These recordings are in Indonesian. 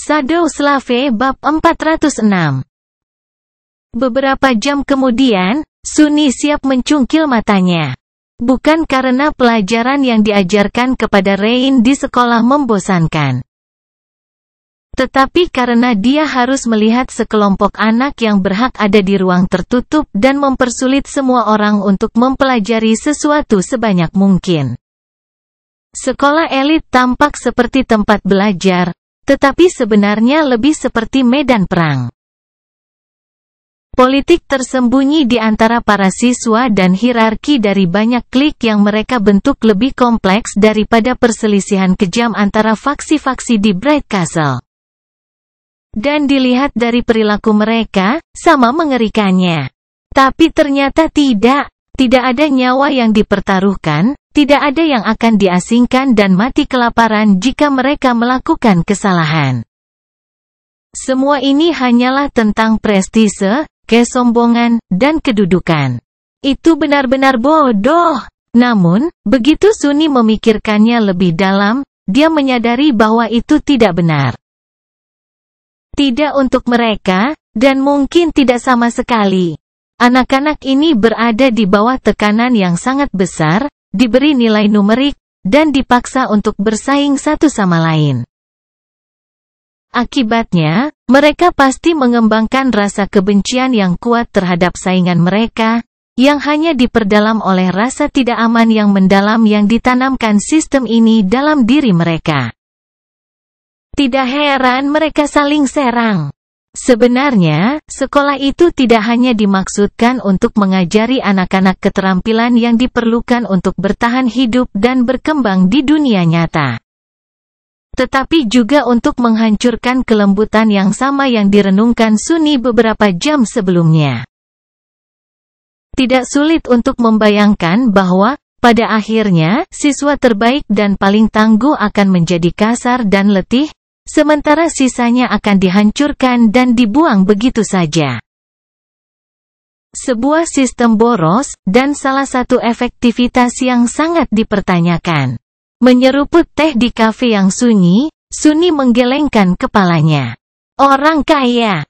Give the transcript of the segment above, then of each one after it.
Shadow Slave bab 406. Beberapa jam kemudian, Sunny siap mencungkil matanya. Bukan karena pelajaran yang diajarkan kepada Rain di sekolah membosankan. Tetapi karena dia harus melihat sekelompok anak yang berhak ada di ruang tertutup dan mempersulit semua orang untuk mempelajari sesuatu sebanyak mungkin. Sekolah elit tampak seperti tempat belajar, tetapi sebenarnya lebih seperti medan perang. Politik tersembunyi di antara para siswa dan hierarki dari banyak klik yang mereka bentuk lebih kompleks daripada perselisihan kejam antara faksi-faksi di Bright Castle. Dan dilihat dari perilaku mereka, sama mengerikannya. Tapi ternyata tidak ada nyawa yang dipertaruhkan, tidak ada yang akan diasingkan dan mati kelaparan jika mereka melakukan kesalahan. Semua ini hanyalah tentang prestise, kesombongan, dan kedudukan. Itu benar-benar bodoh. Namun, begitu Sunny memikirkannya lebih dalam, dia menyadari bahwa itu tidak benar. Tidak untuk mereka, dan mungkin tidak sama sekali. Anak-anak ini berada di bawah tekanan yang sangat besar, diberi nilai numerik, dan dipaksa untuk bersaing satu sama lain. Akibatnya, mereka pasti mengembangkan rasa kebencian yang kuat terhadap saingan mereka, yang hanya diperdalam oleh rasa tidak aman yang mendalam yang ditanamkan sistem ini dalam diri mereka. Tidak heran mereka saling serang. Sebenarnya, sekolah itu tidak hanya dimaksudkan untuk mengajari anak-anak keterampilan yang diperlukan untuk bertahan hidup dan berkembang di dunia nyata. Tetapi juga untuk menghancurkan kelembutan yang sama yang direnungkan Sunny beberapa jam sebelumnya. Tidak sulit untuk membayangkan bahwa, pada akhirnya, siswa terbaik dan paling tangguh akan menjadi kasar dan letih, sementara sisanya akan dihancurkan dan dibuang begitu saja. Sebuah sistem boros, dan salah satu efektivitas yang sangat dipertanyakan. Menyeruput teh di kafe yang sunyi, Sunny menggelengkan kepalanya. Orang kaya.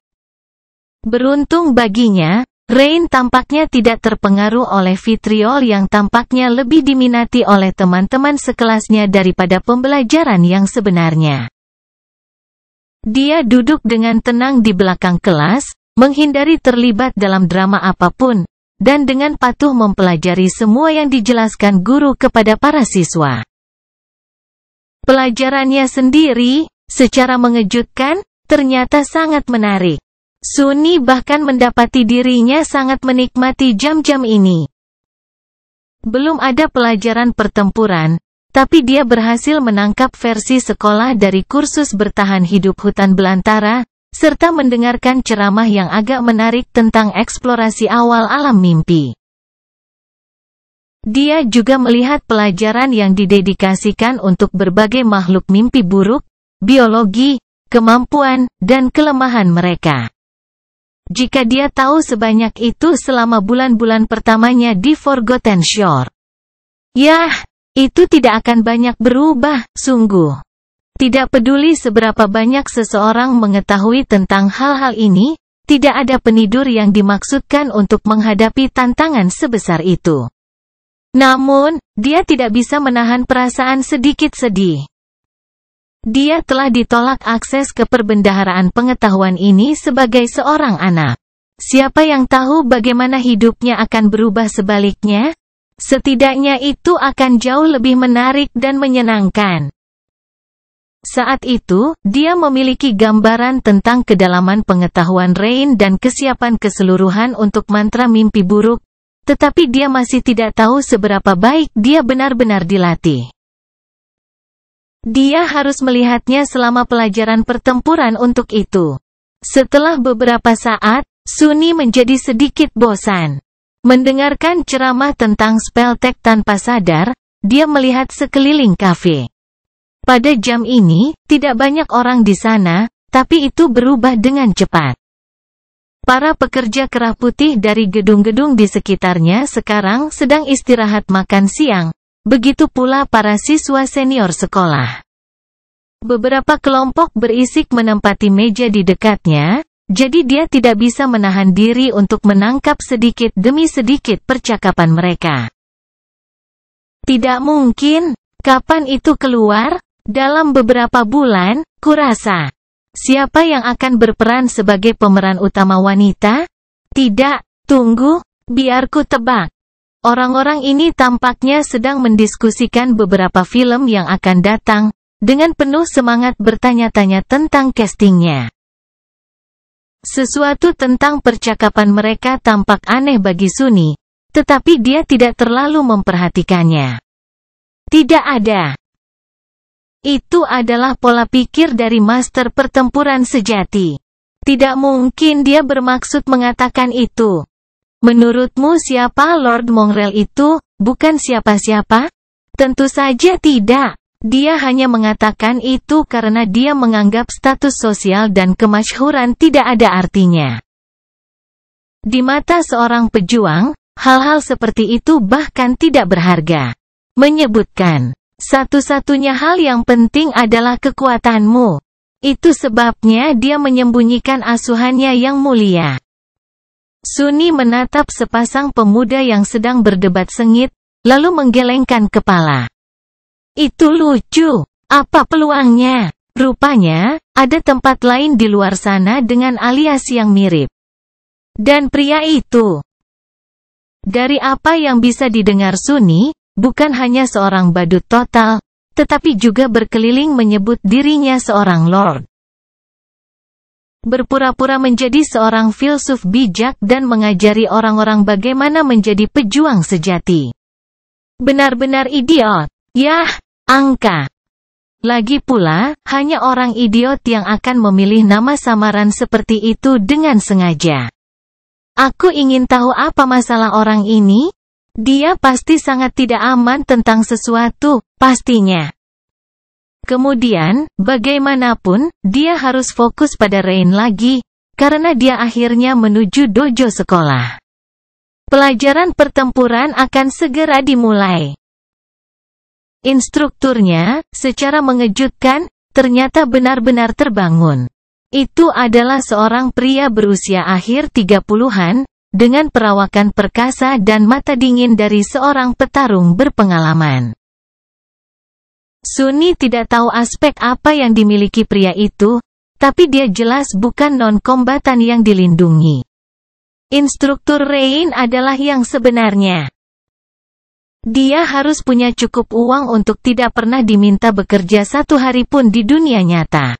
Beruntung baginya, Rain tampaknya tidak terpengaruh oleh vitriol yang tampaknya lebih diminati oleh teman-teman sekelasnya daripada pembelajaran yang sebenarnya. Dia duduk dengan tenang di belakang kelas, menghindari terlibat dalam drama apapun, dan dengan patuh mempelajari semua yang dijelaskan guru kepada para siswa. Pelajarannya sendiri, secara mengejutkan, ternyata sangat menarik. Sunny bahkan mendapati dirinya sangat menikmati jam-jam ini. Belum ada pelajaran pertempuran, tapi dia berhasil menangkap versi sekolah dari kursus bertahan hidup hutan belantara, serta mendengarkan ceramah yang agak menarik tentang eksplorasi awal alam mimpi. Dia juga melihat pelajaran yang didedikasikan untuk berbagai makhluk mimpi buruk, biologi, kemampuan, dan kelemahan mereka. Jika dia tahu sebanyak itu selama bulan-bulan pertamanya di Forgotten Shore. Yah, itu tidak akan banyak berubah, sungguh. Tidak peduli seberapa banyak seseorang mengetahui tentang hal-hal ini, tidak ada penidur yang dimaksudkan untuk menghadapi tantangan sebesar itu. Namun, dia tidak bisa menahan perasaan sedikit sedih. Dia telah ditolak akses ke perbendaharaan pengetahuan ini sebagai seorang anak. Siapa yang tahu bagaimana hidupnya akan berubah sebaliknya? Setidaknya itu akan jauh lebih menarik dan menyenangkan. Saat itu, dia memiliki gambaran tentang kedalaman pengetahuan Rain dan kesiapan keseluruhan untuk mantra mimpi buruk. Tetapi dia masih tidak tahu seberapa baik dia benar-benar dilatih. Dia harus melihatnya selama pelajaran pertempuran untuk itu. Setelah beberapa saat, Sunny menjadi sedikit bosan. Mendengarkan ceramah tentang spelltech tanpa sadar, dia melihat sekeliling kafe. Pada jam ini, tidak banyak orang di sana, tapi itu berubah dengan cepat. Para pekerja kerah putih dari gedung-gedung di sekitarnya sekarang sedang istirahat makan siang, begitu pula para siswa senior sekolah. Beberapa kelompok berisik menempati meja di dekatnya, jadi dia tidak bisa menahan diri untuk menangkap sedikit demi sedikit percakapan mereka. Tidak mungkin. Kapan itu keluar? Dalam beberapa bulan, kurasa. Siapa yang akan berperan sebagai pemeran utama wanita? Tidak, tunggu, biar ku tebak. Orang-orang ini tampaknya sedang mendiskusikan beberapa film yang akan datang, dengan penuh semangat bertanya-tanya tentang castingnya. Sesuatu tentang percakapan mereka tampak aneh bagi Sunny, tetapi dia tidak terlalu memperhatikannya. Tidak ada. Itu adalah pola pikir dari master pertempuran sejati. Tidak mungkin dia bermaksud mengatakan itu. Menurutmu siapa Lord Mongrel itu? Bukan siapa-siapa? Tentu saja tidak. Dia hanya mengatakan itu karena dia menganggap status sosial dan kemasyhuran tidak ada artinya. Di mata seorang pejuang, hal-hal seperti itu bahkan tidak berharga. Menyebutkan, satu-satunya hal yang penting adalah kekuatanmu. Itu sebabnya dia menyembunyikan asuhannya yang mulia. Sunny menatap sepasang pemuda yang sedang berdebat sengit, lalu menggelengkan kepala. Itu lucu. Apa peluangnya? Rupanya, ada tempat lain di luar sana dengan alias yang mirip. Dan pria itu. Dari apa yang bisa didengar Sunny, bukan hanya seorang badut total, tetapi juga berkeliling menyebut dirinya seorang lord. Berpura-pura menjadi seorang filsuf bijak dan mengajari orang-orang bagaimana menjadi pejuang sejati. Benar-benar idiot. Yah, angka. Lagi pula, hanya orang idiot yang akan memilih nama samaran seperti itu dengan sengaja. Aku ingin tahu apa masalah orang ini? Dia pasti sangat tidak aman tentang sesuatu, pastinya. Kemudian, bagaimanapun, dia harus fokus pada Rain lagi, karena dia akhirnya menuju dojo sekolah. Pelajaran pertempuran akan segera dimulai. Instrukturnya, secara mengejutkan, ternyata benar-benar terbangun. Itu adalah seorang pria berusia akhir 30-an, dengan perawakan perkasa dan mata dingin dari seorang petarung berpengalaman. Sunny tidak tahu aspek apa yang dimiliki pria itu, tapi dia jelas bukan non-kombatan yang dilindungi. Instruktur Rain adalah yang sebenarnya. Dia harus punya cukup uang untuk tidak pernah diminta bekerja satu hari pun di dunia nyata.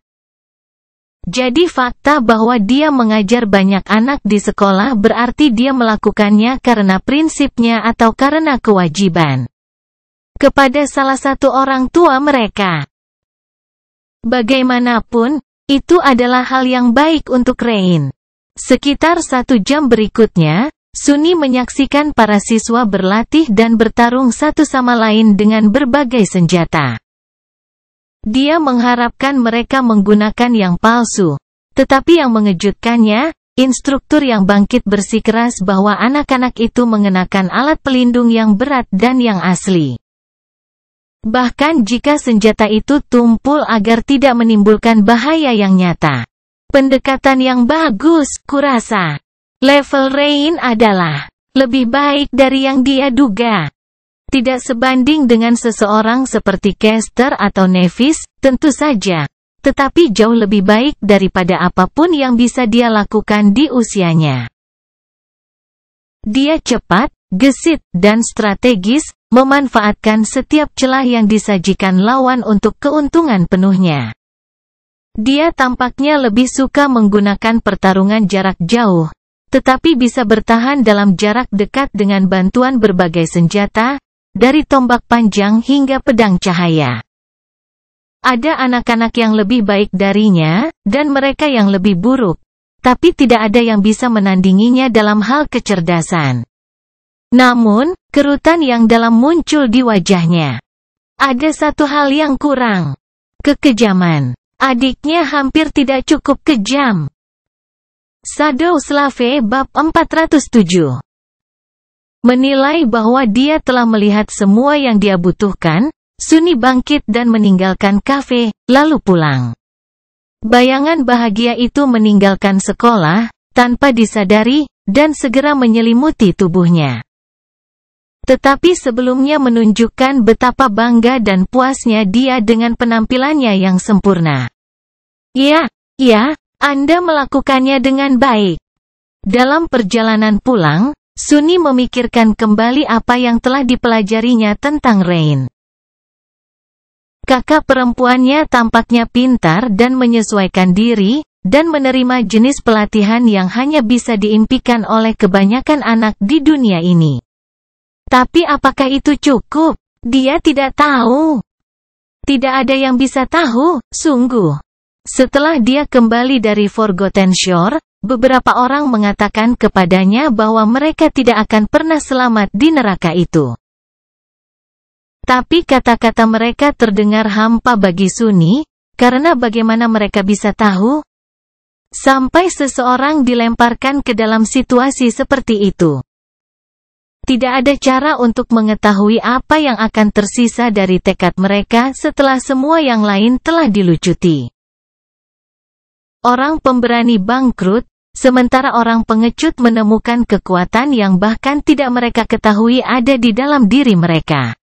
Jadi fakta bahwa dia mengajar banyak anak di sekolah berarti dia melakukannya karena prinsipnya atau karena kewajiban. Kepada salah satu orang tua mereka. Bagaimanapun, itu adalah hal yang baik untuk Rain. Sekitar 1 jam berikutnya, Sunny menyaksikan para siswa berlatih dan bertarung satu sama lain dengan berbagai senjata. Dia mengharapkan mereka menggunakan yang palsu. Tetapi yang mengejutkannya, instruktur yang bangkit bersikeras bahwa anak-anak itu mengenakan alat pelindung yang berat dan yang asli. Bahkan jika senjata itu tumpul agar tidak menimbulkan bahaya yang nyata. Pendekatan yang bagus, kurasa. Level Rain adalah lebih baik dari yang dia duga. Tidak sebanding dengan seseorang seperti Caster atau Nevis, tentu saja. Tetapi jauh lebih baik daripada apapun yang bisa dia lakukan di usianya. Dia cepat, gesit, dan strategis, memanfaatkan setiap celah yang disajikan lawan untuk keuntungan penuhnya. Dia tampaknya lebih suka menggunakan pertarungan jarak jauh, tetapi bisa bertahan dalam jarak dekat dengan bantuan berbagai senjata, dari tombak panjang hingga pedang cahaya. Ada anak-anak yang lebih baik darinya, dan mereka yang lebih buruk, tapi tidak ada yang bisa menandinginya dalam hal kecerdasan. Namun, kerutan yang dalam muncul di wajahnya. Ada satu hal yang kurang. Kekejaman. Adiknya hampir tidak cukup kejam. Shadow Slave bab 407. Menilai bahwa dia telah melihat semua yang dia butuhkan, Suni bangkit dan meninggalkan kafe, lalu pulang. Bayangan bahagia itu meninggalkan sekolah, tanpa disadari, dan segera menyelimuti tubuhnya. Tetapi sebelumnya menunjukkan betapa bangga dan puasnya dia dengan penampilannya yang sempurna. Ya, Anda melakukannya dengan baik. Dalam perjalanan pulang, Suni memikirkan kembali apa yang telah dipelajarinya tentang Rain. Kakak perempuannya tampaknya pintar dan menyesuaikan diri, dan menerima jenis pelatihan yang hanya bisa diimpikan oleh kebanyakan anak di dunia ini. Tapi apakah itu cukup? Dia tidak tahu. Tidak ada yang bisa tahu, sungguh. Setelah dia kembali dari Forgotten Shore, beberapa orang mengatakan kepadanya bahwa mereka tidak akan pernah selamat di neraka itu. Tapi kata-kata mereka terdengar hampa bagi Suni, karena bagaimana mereka bisa tahu? Sampai seseorang dilemparkan ke dalam situasi seperti itu. Tidak ada cara untuk mengetahui apa yang akan tersisa dari tekad mereka setelah semua yang lain telah dilucuti. Orang pemberani bangkrut, sementara orang pengecut menemukan kekuatan yang bahkan tidak mereka ketahui ada di dalam diri mereka.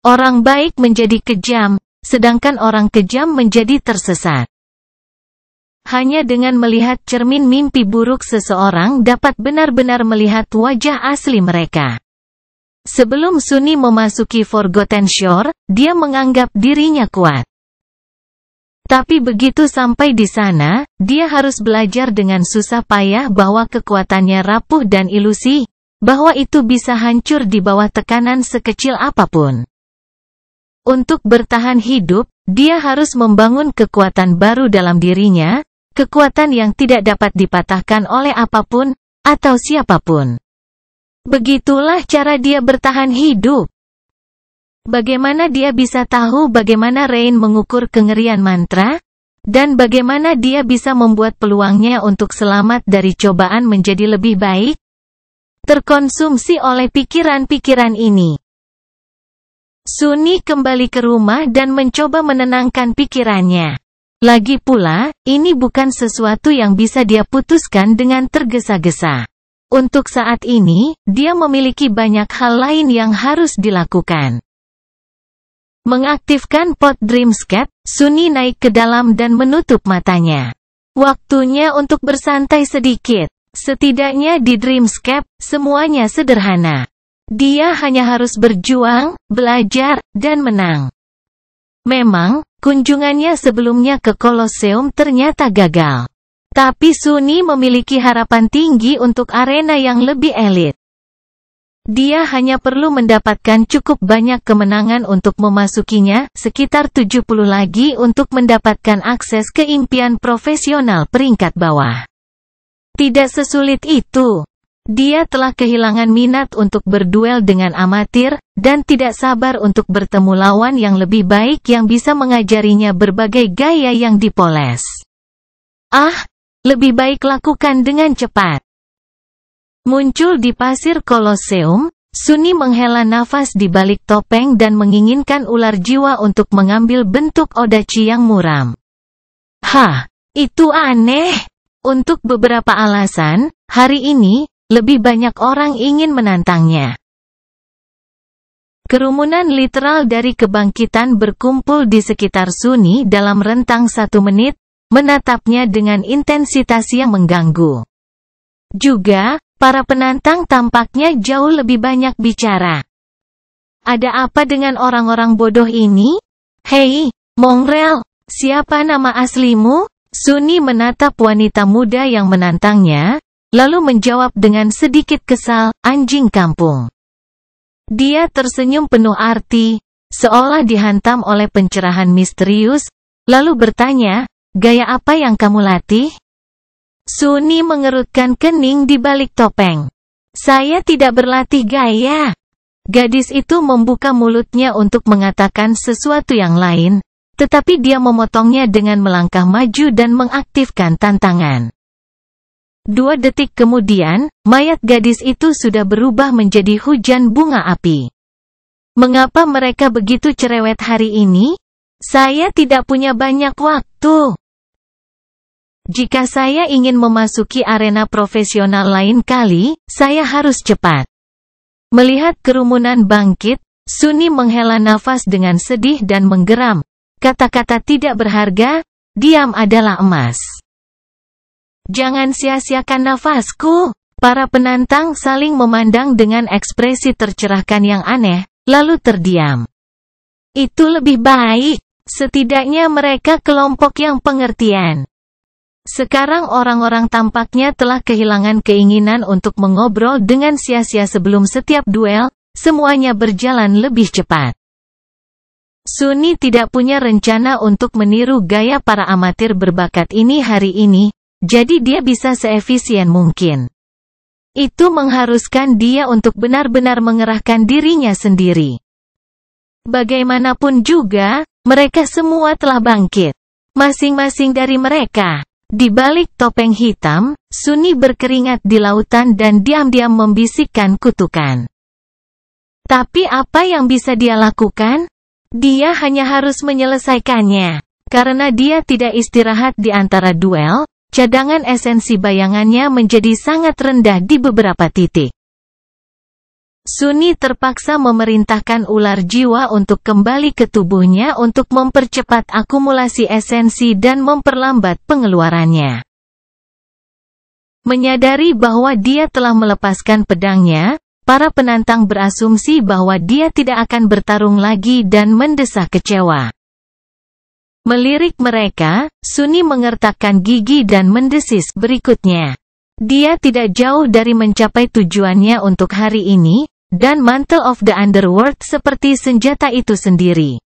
Orang baik menjadi kejam, sedangkan orang kejam menjadi tersesat. Hanya dengan melihat cermin mimpi buruk seseorang dapat benar-benar melihat wajah asli mereka. Sebelum Suni memasuki Forgotten Shore, dia menganggap dirinya kuat. Tapi begitu sampai di sana, dia harus belajar dengan susah payah bahwa kekuatannya rapuh dan ilusi, bahwa itu bisa hancur di bawah tekanan sekecil apapun. Untuk bertahan hidup, dia harus membangun kekuatan baru dalam dirinya, kekuatan yang tidak dapat dipatahkan oleh apapun, atau siapapun. Begitulah cara dia bertahan hidup. Bagaimana dia bisa tahu bagaimana Rain mengukur kengerian mantra? Dan bagaimana dia bisa membuat peluangnya untuk selamat dari cobaan menjadi lebih baik? Terkonsumsi oleh pikiran-pikiran ini. Suni kembali ke rumah dan mencoba menenangkan pikirannya. Lagi pula, ini bukan sesuatu yang bisa dia putuskan dengan tergesa-gesa. Untuk saat ini, dia memiliki banyak hal lain yang harus dilakukan. Mengaktifkan pot Dreamscape, Suni naik ke dalam dan menutup matanya. Waktunya untuk bersantai sedikit. Setidaknya di Dreamscape, semuanya sederhana. Dia hanya harus berjuang, belajar, dan menang. Memang, kunjungannya sebelumnya ke Colosseum ternyata gagal. Tapi Suni memiliki harapan tinggi untuk arena yang lebih elit. Dia hanya perlu mendapatkan cukup banyak kemenangan untuk memasukinya, sekitar 70 lagi untuk mendapatkan akses ke impian profesional peringkat bawah. Tidak sesulit itu. Dia telah kehilangan minat untuk berduel dengan amatir, dan tidak sabar untuk bertemu lawan yang lebih baik yang bisa mengajarinya berbagai gaya yang dipoles. Lebih baik lakukan dengan cepat. Muncul di pasir Colosseum, Suni menghela nafas di balik topeng dan menginginkan ular jiwa untuk mengambil bentuk Odachi yang muram. Itu aneh. Untuk beberapa alasan, hari ini, lebih banyak orang ingin menantangnya. Kerumunan literal dari kebangkitan berkumpul di sekitar Suni dalam rentang 1 menit, menatapnya dengan intensitas yang mengganggu. Juga, para penantang tampaknya jauh lebih banyak bicara. Ada apa dengan orang-orang bodoh ini? Hei, Mongrel, siapa nama aslimu? Suni menatap wanita muda yang menantangnya, lalu menjawab dengan sedikit kesal, anjing kampung. Dia tersenyum penuh arti, seolah dihantam oleh pencerahan misterius, lalu bertanya, gaya apa yang kamu latih? Suni mengerutkan kening di balik topeng. Saya tidak berlatih gaya. Gadis itu membuka mulutnya untuk mengatakan sesuatu yang lain, tetapi dia memotongnya dengan melangkah maju dan mengaktifkan tantangan. 2 detik kemudian, mayat gadis itu sudah berubah menjadi hujan bunga api. Mengapa mereka begitu cerewet hari ini? Saya tidak punya banyak waktu. Jika saya ingin memasuki arena profesional lain kali, saya harus cepat. Melihat kerumunan bangkit, Sunny menghela nafas dengan sedih dan menggeram. Kata-kata tidak berharga, diam adalah emas. Jangan sia-siakan nafasku. Para penantang saling memandang dengan ekspresi tercerahkan yang aneh, lalu terdiam. Itu lebih baik. Setidaknya mereka kelompok yang pengertian. Sekarang orang-orang tampaknya telah kehilangan keinginan untuk mengobrol dengan sia-sia sebelum setiap duel, semuanya berjalan lebih cepat. Sunny tidak punya rencana untuk meniru gaya para amatir berbakat ini hari ini, jadi dia bisa seefisien mungkin. Itu mengharuskan dia untuk benar-benar mengerahkan dirinya sendiri. Bagaimanapun juga, mereka semua telah bangkit. Masing-masing dari mereka. Di balik topeng hitam, Sunny berkeringat di lautan dan diam-diam membisikkan kutukan. Tapi apa yang bisa dia lakukan? Dia hanya harus menyelesaikannya. Karena dia tidak istirahat di antara duel, cadangan esensi bayangannya menjadi sangat rendah di beberapa titik. Sunny terpaksa memerintahkan ular jiwa untuk kembali ke tubuhnya untuk mempercepat akumulasi esensi dan memperlambat pengeluarannya. Menyadari bahwa dia telah melepaskan pedangnya, para penantang berasumsi bahwa dia tidak akan bertarung lagi dan mendesah kecewa. Melirik mereka, Sunny mengertakkan gigi dan mendesis berikutnya. Dia tidak jauh dari mencapai tujuannya untuk hari ini, dan Mantle of the Underworld seperti senjata itu sendiri.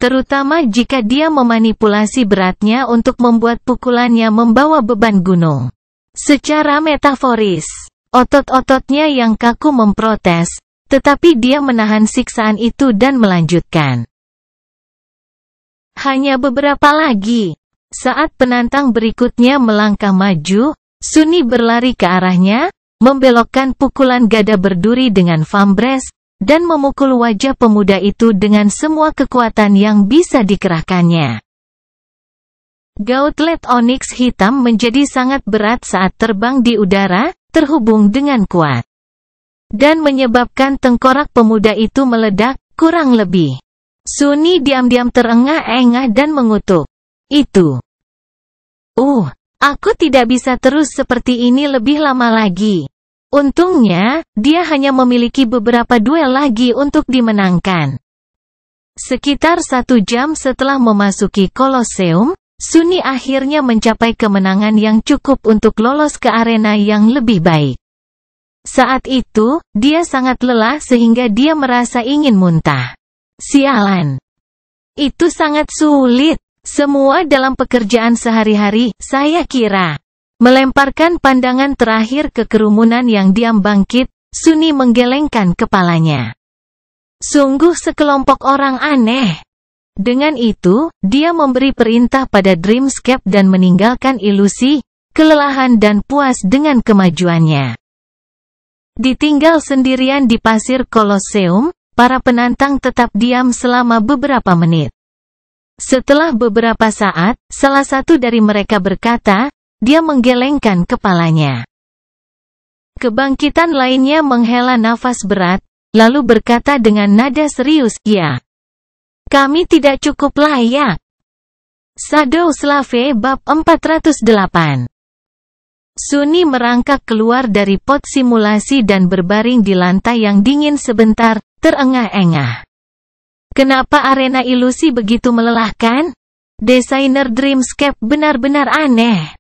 Terutama jika dia memanipulasi beratnya untuk membuat pukulannya membawa beban gunung. Secara metaforis, otot-ototnya yang kaku memprotes, tetapi dia menahan siksaan itu dan melanjutkan. Hanya beberapa lagi. Saat penantang berikutnya melangkah maju, Sunny berlari ke arahnya, membelokkan pukulan gada berduri dengan Vambres, dan memukul wajah pemuda itu dengan semua kekuatan yang bisa dikerahkannya. Gauntlet onyx hitam menjadi sangat berat saat terbang di udara, terhubung dengan kuat. Dan menyebabkan tengkorak pemuda itu meledak, kurang lebih. Sunny diam-diam terengah-engah dan mengutuk. Itu. Aku tidak bisa terus seperti ini lebih lama lagi. Untungnya, dia hanya memiliki beberapa duel lagi untuk dimenangkan. Sekitar 1 jam setelah memasuki Kolosseum, Sunny akhirnya mencapai kemenangan yang cukup untuk lolos ke arena yang lebih baik. Saat itu, dia sangat lelah sehingga dia merasa ingin muntah. Sialan. Itu sangat sulit. Semua dalam pekerjaan sehari-hari, saya kira. Melemparkan pandangan terakhir ke kerumunan yang diam bangkit, Sunny menggelengkan kepalanya. Sungguh sekelompok orang aneh. Dengan itu, dia memberi perintah pada Dreamscape dan meninggalkan ilusi, kelelahan dan puas dengan kemajuannya. Ditinggal sendirian di pasir Kolosseum, para penantang tetap diam selama beberapa menit. Setelah beberapa saat, salah satu dari mereka berkata, dia menggelengkan kepalanya. Kebangkitan lainnya menghela nafas berat, lalu berkata dengan nada serius, "Ya, kami tidak cukup layak." Shadow Slave Bab 408. Sunny merangkak keluar dari pot simulasi dan berbaring di lantai yang dingin sebentar, terengah-engah. Kenapa arena ilusi begitu melelahkan? Desainer Dreamscape benar-benar aneh.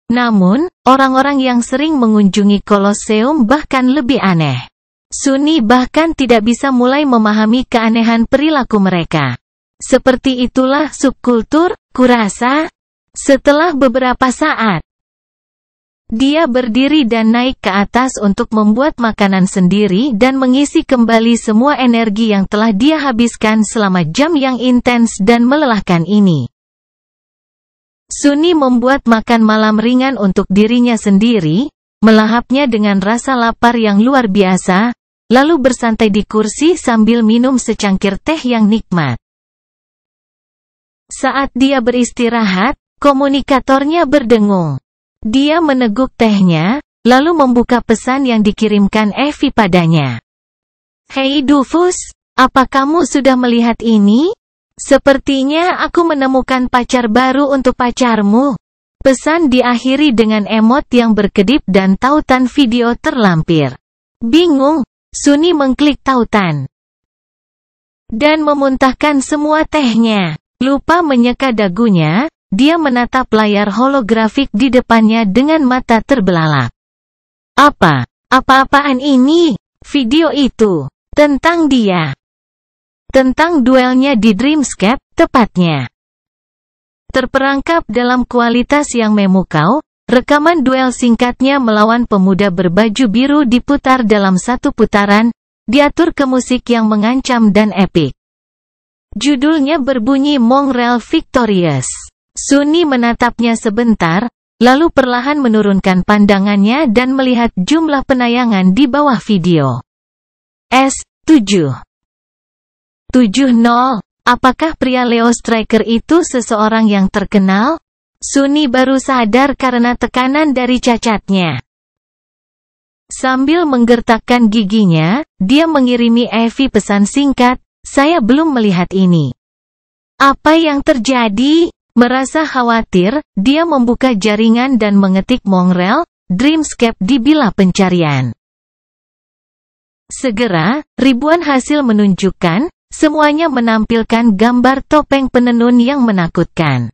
Namun, orang-orang yang sering mengunjungi Kolosseum bahkan lebih aneh. Sunny bahkan tidak bisa mulai memahami keanehan perilaku mereka. Seperti itulah subkultur, kurasa. Setelah beberapa saat, dia berdiri dan naik ke atas untuk membuat makanan sendiri dan mengisi kembali semua energi yang telah dia habiskan selama jam yang intens dan melelahkan ini. Sunny membuat makan malam ringan untuk dirinya sendiri, melahapnya dengan rasa lapar yang luar biasa, lalu bersantai di kursi sambil minum secangkir teh yang nikmat. Saat dia beristirahat, komunikatornya berdengung. Dia meneguk tehnya, lalu membuka pesan yang dikirimkan Evie padanya. "Hei Dufus, apa kamu sudah melihat ini? Sepertinya aku menemukan pacar baru untuk pacarmu." Pesan diakhiri dengan emot yang berkedip dan tautan video terlampir. Bingung, Sunny mengklik tautan dan memuntahkan semua tehnya. Lupa menyeka dagunya, dia menatap layar holografik di depannya dengan mata terbelalak. Apa-apaan ini? Video itu tentang dia. Tentang duelnya di Dreamscape, tepatnya. Terperangkap dalam kualitas yang memukau, rekaman duel singkatnya melawan pemuda berbaju biru diputar dalam satu putaran, diatur ke musik yang mengancam dan epik. Judulnya berbunyi Mongrel Victorious. Sunny menatapnya sebentar, lalu perlahan menurunkan pandangannya dan melihat jumlah penayangan di bawah video. S770. Apakah pria Leo Striker itu seseorang yang terkenal? Sunny baru sadar karena tekanan dari cacatnya. Sambil menggertakkan giginya, dia mengirimi Evie pesan singkat, "Saya belum melihat ini." Apa yang terjadi? Merasa khawatir, dia membuka jaringan dan mengetik Mongrel Dreamscape di bilah pencarian. Segera, ribuan hasil menunjukkan, semuanya menampilkan gambar topeng penenun yang menakutkan.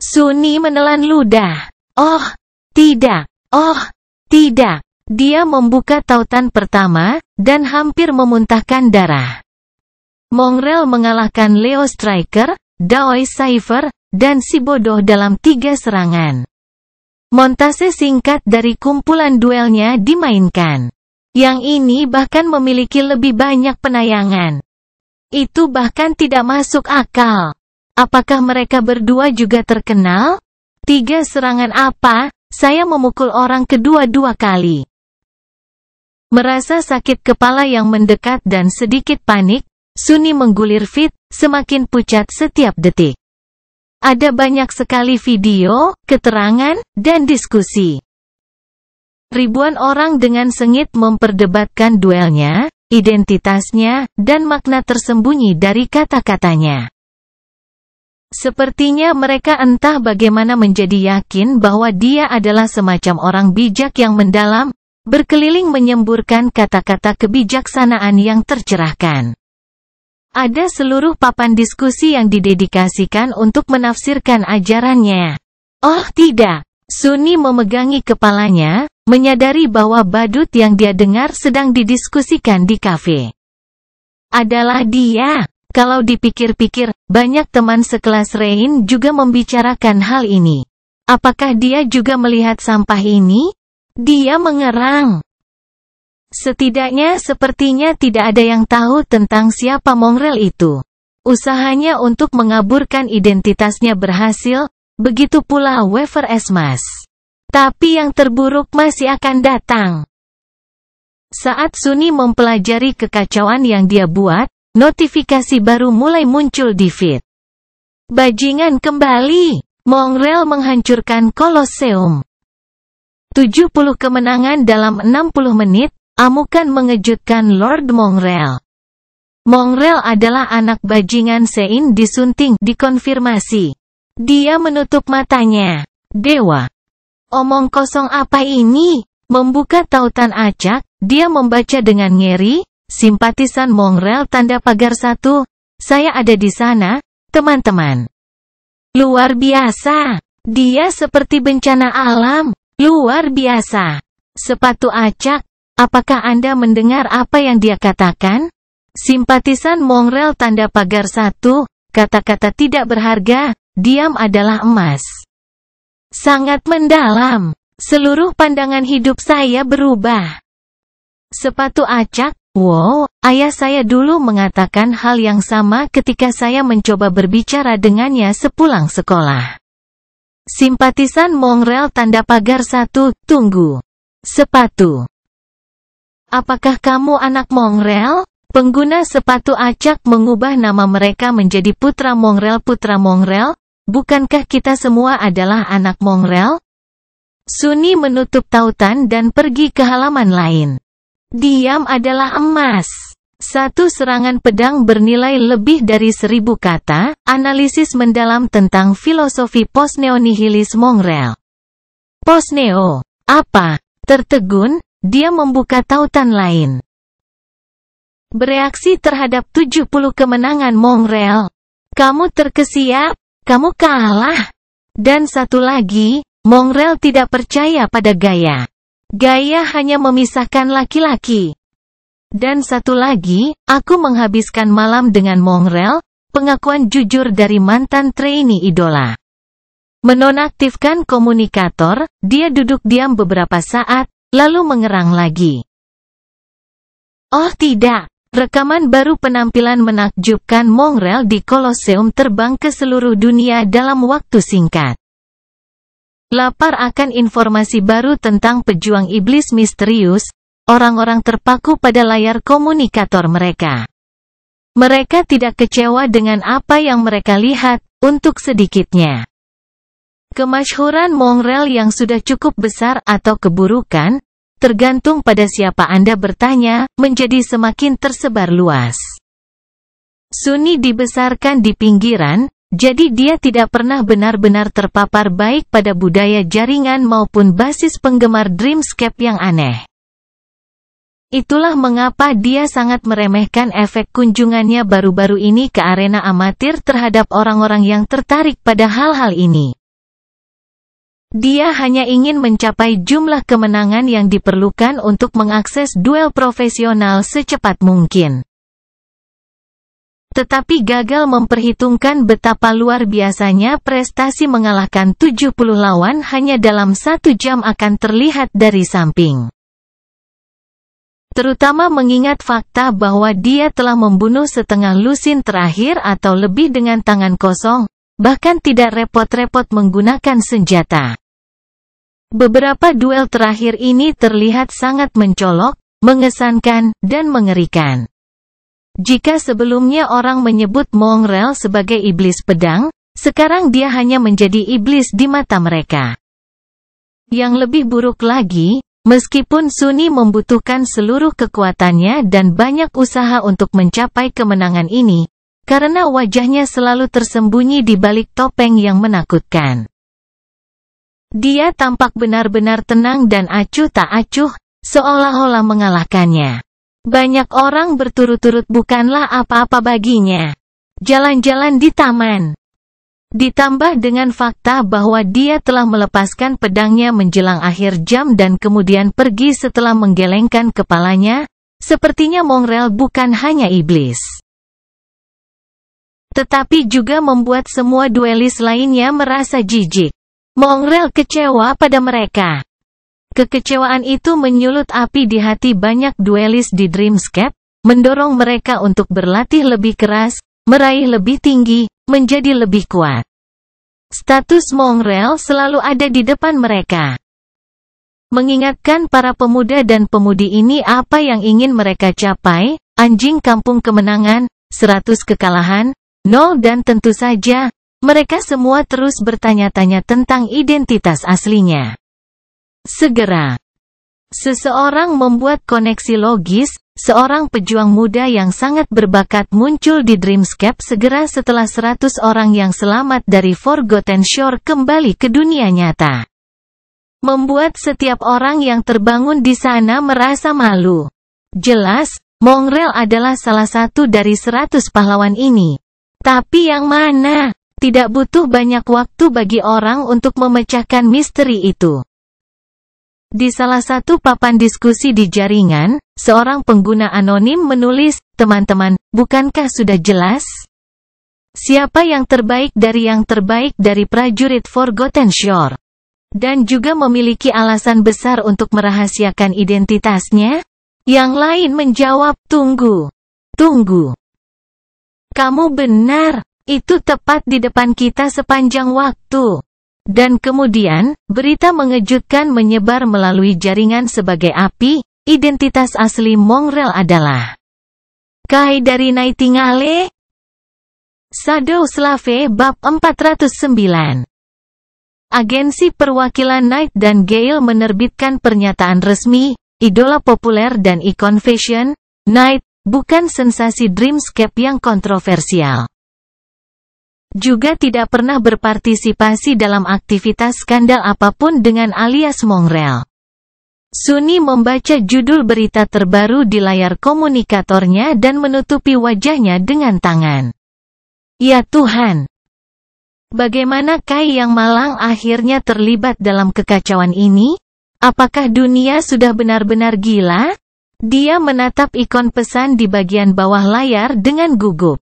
Sunny menelan ludah. Oh, tidak. Dia membuka tautan pertama, dan hampir memuntahkan darah. Mongrel mengalahkan Leo Striker, Daoi Cypher, dan si bodoh dalam 3 serangan. Montase singkat dari kumpulan duelnya dimainkan. Yang ini bahkan memiliki lebih banyak penayangan. Itu bahkan tidak masuk akal. Apakah mereka berdua juga terkenal? 3 serangan apa? Saya memukul orang kedua-dua kali. Merasa sakit kepala yang mendekat dan sedikit panik, Sunny menggulir feed, semakin pucat setiap detik. Ada banyak sekali video, keterangan, dan diskusi. Ribuan orang dengan sengit memperdebatkan duelnya, identitasnya, dan makna tersembunyi dari kata-katanya. Sepertinya mereka entah bagaimana menjadi yakin bahwa dia adalah semacam orang bijak yang mendalam, berkeliling menyemburkan kata-kata kebijaksanaan yang tercerahkan. Ada seluruh papan diskusi yang didedikasikan untuk menafsirkan ajarannya. Oh tidak! Sunny memegangi kepalanya, menyadari bahwa badut yang dia dengar sedang didiskusikan di kafe adalah dia. Kalau dipikir-pikir, banyak teman sekelas Rain juga membicarakan hal ini. Apakah dia juga melihat sampah ini? Dia mengerang. Setidaknya sepertinya tidak ada yang tahu tentang siapa Mongrel itu. Usahanya untuk mengaburkan identitasnya berhasil, begitu pula Wafer Esmas. Tapi yang terburuk masih akan datang. Saat Sunny mempelajari kekacauan yang dia buat, notifikasi baru mulai muncul di feed. Bajingan kembali. Mongrel menghancurkan Colosseum. 70 kemenangan dalam 60 menit, amukan mengejutkan Lord Mongrel. Mongrel adalah anak bajingan Sein disunting, dikonfirmasi. Dia menutup matanya. Dewa. Omong kosong apa ini? Membuka tautan acak, dia membaca dengan ngeri, simpatisan Mongrel tanda pagar 1, saya ada di sana, teman-teman. Luar biasa. Dia seperti bencana alam. Luar biasa. Sepatu acak, apakah Anda mendengar apa yang dia katakan? Simpatisan Mongrel tanda pagar 1, kata-kata tidak berharga, diam adalah emas. Sangat mendalam. Seluruh pandangan hidup saya berubah. Sepatu acak, wow, ayah saya dulu mengatakan hal yang sama ketika saya mencoba berbicara dengannya sepulang sekolah. Simpatisan Mongrel tanda pagar 1, tunggu. Sepatu Apakah kamu anak Mongrel? Pengguna sepatu acak mengubah nama mereka menjadi Putra Mongrel. Putra Mongrel, bukankah kita semua adalah anak Mongrel? Sunni menutup tautan dan pergi ke halaman lain. Diam adalah emas. Satu serangan pedang bernilai lebih dari 1000 kata, analisis mendalam tentang filosofi postneo-nihilis Mongrel. Postneo, apa? Tertegun, dia membuka tautan lain. Bereaksi terhadap 70 kemenangan Mongrel. Kamu terkesiap, kamu kalah. Dan satu lagi, Mongrel tidak percaya pada gaya. Gaya hanya memisahkan laki-laki. Dan satu lagi, aku menghabiskan malam dengan Mongrel, pengakuan jujur dari mantan trainee idola. Menonaktifkan komunikator, dia duduk diam beberapa saat, lalu mengerang lagi. Oh tidak, rekaman baru penampilan menakjubkan Mongrel di Colosseum terbang ke seluruh dunia dalam waktu singkat. Lapar akan informasi baru tentang pejuang iblis misterius, orang-orang terpaku pada layar komunikator mereka. Mereka tidak kecewa dengan apa yang mereka lihat, untuk sedikitnya. Kemasyhuran Mongrel yang sudah cukup besar atau keburukan, tergantung pada siapa Anda bertanya, menjadi semakin tersebar luas. Sunni dibesarkan di pinggiran, jadi dia tidak pernah benar-benar terpapar baik pada budaya jaringan maupun basis penggemar Dreamscape yang aneh. Itulah mengapa dia sangat meremehkan efek kunjungannya baru-baru ini ke arena amatir terhadap orang-orang yang tertarik pada hal-hal ini. Dia hanya ingin mencapai jumlah kemenangan yang diperlukan untuk mengakses duel profesional secepat mungkin. Tetapi gagal memperhitungkan betapa luar biasanya prestasi mengalahkan 70 lawan hanya dalam 1 jam akan terlihat dari samping. Terutama mengingat fakta bahwa dia telah membunuh setengah lusin terakhir atau lebih dengan tangan kosong, bahkan tidak repot-repot menggunakan senjata. Beberapa duel terakhir ini terlihat sangat mencolok, mengesankan, dan mengerikan. Jika sebelumnya orang menyebut Mongrel sebagai iblis pedang, sekarang dia hanya menjadi iblis di mata mereka. Yang lebih buruk lagi, meskipun Sunni membutuhkan seluruh kekuatannya dan banyak usaha untuk mencapai kemenangan ini, karena wajahnya selalu tersembunyi di balik topeng yang menakutkan. Dia tampak benar-benar tenang dan acuh tak acuh, seolah-olah mengalahkannya. Banyak orang berturut-turut bukanlah apa-apa baginya. Jalan-jalan di taman. Ditambah dengan fakta bahwa dia telah melepaskan pedangnya menjelang akhir jam dan kemudian pergi setelah menggelengkan kepalanya, sepertinya Mongrel bukan hanya iblis. Tetapi juga membuat semua duelis lainnya merasa jijik. Mongrel kecewa pada mereka. Kekecewaan itu menyulut api di hati banyak duelis di Dreamscape, mendorong mereka untuk berlatih lebih keras, meraih lebih tinggi, menjadi lebih kuat. Status Mongrel selalu ada di depan mereka. Mengingatkan para pemuda dan pemudi ini apa yang ingin mereka capai, anjing kampung kemenangan, 100 kekalahan, 0 dan tentu saja, mereka semua terus bertanya-tanya tentang identitas aslinya. Segera, seseorang membuat koneksi logis, seorang pejuang muda yang sangat berbakat muncul di Dreamscape segera setelah 100 orang yang selamat dari Forgotten Shore kembali ke dunia nyata. Membuat setiap orang yang terbangun di sana merasa malu. Jelas, Mongrel adalah salah satu dari 100 pahlawan ini. Tapi yang mana? Tidak butuh banyak waktu bagi orang untuk memecahkan misteri itu. Di salah satu papan diskusi di jaringan, seorang pengguna anonim menulis, "Teman-teman, bukankah sudah jelas? Siapa yang terbaik dari prajurit Forgotten Shore? Dan juga memiliki alasan besar untuk merahasiakan identitasnya?" Yang lain menjawab, "Tunggu. Kamu benar, itu tepat di depan kita sepanjang waktu." Dan kemudian, berita mengejutkan menyebar melalui jaringan sebagai api, identitas asli Mongrel adalah Kai dari Nightingale. Shadow Slave bab 409. Agensi perwakilan Night dan Gale menerbitkan pernyataan resmi, idola populer dan ikon fashion, Night, bukan sensasi Dreamscape yang kontroversial. Juga tidak pernah berpartisipasi dalam aktivitas skandal apapun dengan alias Mongrel. Sunny membaca judul berita terbaru di layar komunikatornya dan menutupi wajahnya dengan tangan. Ya Tuhan! Bagaimana Kai yang malang akhirnya terlibat dalam kekacauan ini? Apakah dunia sudah benar-benar gila? Dia menatap ikon pesan di bagian bawah layar dengan gugup.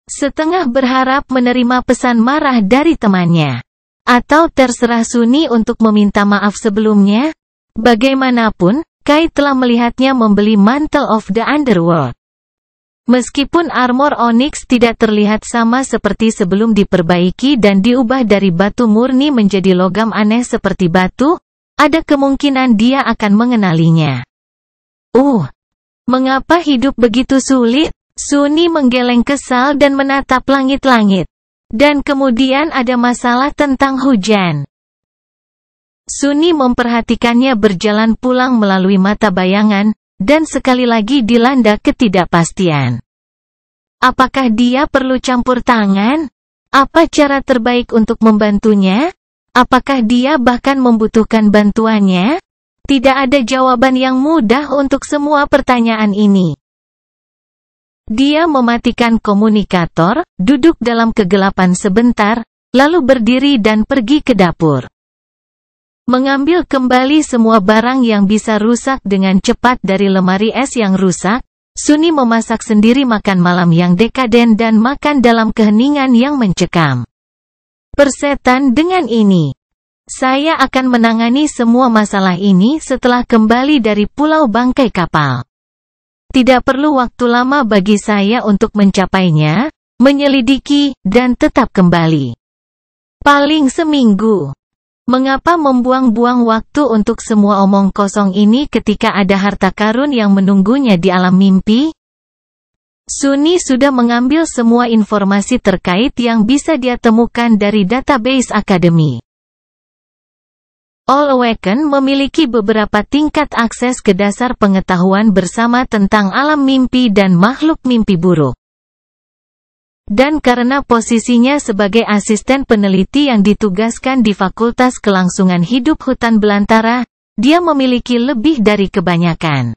Setengah berharap menerima pesan marah dari temannya. Atau terserah Sunny untuk meminta maaf sebelumnya. Bagaimanapun, Kai telah melihatnya membeli Mantle of the Underworld. Meskipun armor Onyx tidak terlihat sama seperti sebelum diperbaiki dan diubah dari batu murni menjadi logam aneh seperti batu, ada kemungkinan dia akan mengenalinya. Mengapa hidup begitu sulit? Sunny menggeleng kesal dan menatap langit-langit. Dan kemudian ada masalah tentang hujan. Sunny memperhatikannya berjalan pulang melalui mata bayangan, dan sekali lagi dilanda ketidakpastian. Apakah dia perlu campur tangan? Apa cara terbaik untuk membantunya? Apakah dia bahkan membutuhkan bantuannya? Tidak ada jawaban yang mudah untuk semua pertanyaan ini. Dia mematikan komunikator, duduk dalam kegelapan sebentar, lalu berdiri dan pergi ke dapur. Mengambil kembali semua barang yang bisa rusak dengan cepat dari lemari es yang rusak, Sunny memasak sendiri makan malam yang dekaden dan makan dalam keheningan yang mencekam. Persetan dengan ini. Saya akan menangani semua masalah ini setelah kembali dari Pulau Bangkai Kapal. Tidak perlu waktu lama bagi saya untuk mencapainya, menyelidiki, dan tetap kembali. Paling seminggu. Mengapa membuang-buang waktu untuk semua omong kosong ini ketika ada harta karun yang menunggunya di alam mimpi? Sunny sudah mengambil semua informasi terkait yang bisa dia temukan dari database akademi. All Awaken memiliki beberapa tingkat akses ke dasar pengetahuan bersama tentang alam mimpi dan makhluk mimpi buruk. Dan karena posisinya sebagai asisten peneliti yang ditugaskan di Fakultas Kelangsungan Hidup Hutan Belantara, dia memiliki lebih dari kebanyakan.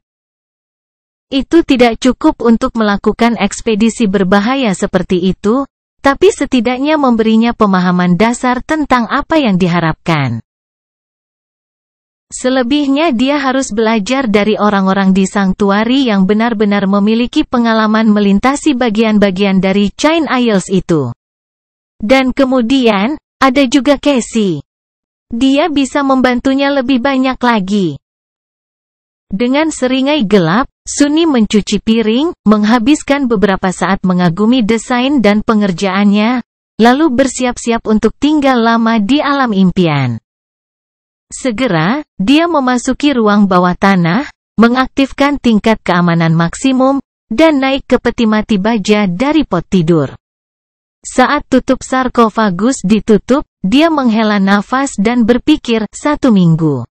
Itu tidak cukup untuk melakukan ekspedisi berbahaya seperti itu, tapi setidaknya memberinya pemahaman dasar tentang apa yang diharapkan. Selebihnya dia harus belajar dari orang-orang di Sanktuari yang benar-benar memiliki pengalaman melintasi bagian-bagian dari Chain Isles itu. Dan kemudian, ada juga Casey. Dia bisa membantunya lebih banyak lagi. Dengan seringai gelap, Sunny mencuci piring, menghabiskan beberapa saat mengagumi desain dan pengerjaannya, lalu bersiap-siap untuk tinggal lama di alam impian. Segera, dia memasuki ruang bawah tanah, mengaktifkan tingkat keamanan maksimum, dan naik ke peti mati baja dari pot tidur. Saat tutup sarkofagus ditutup, dia menghela nafas dan berpikir, 1 minggu.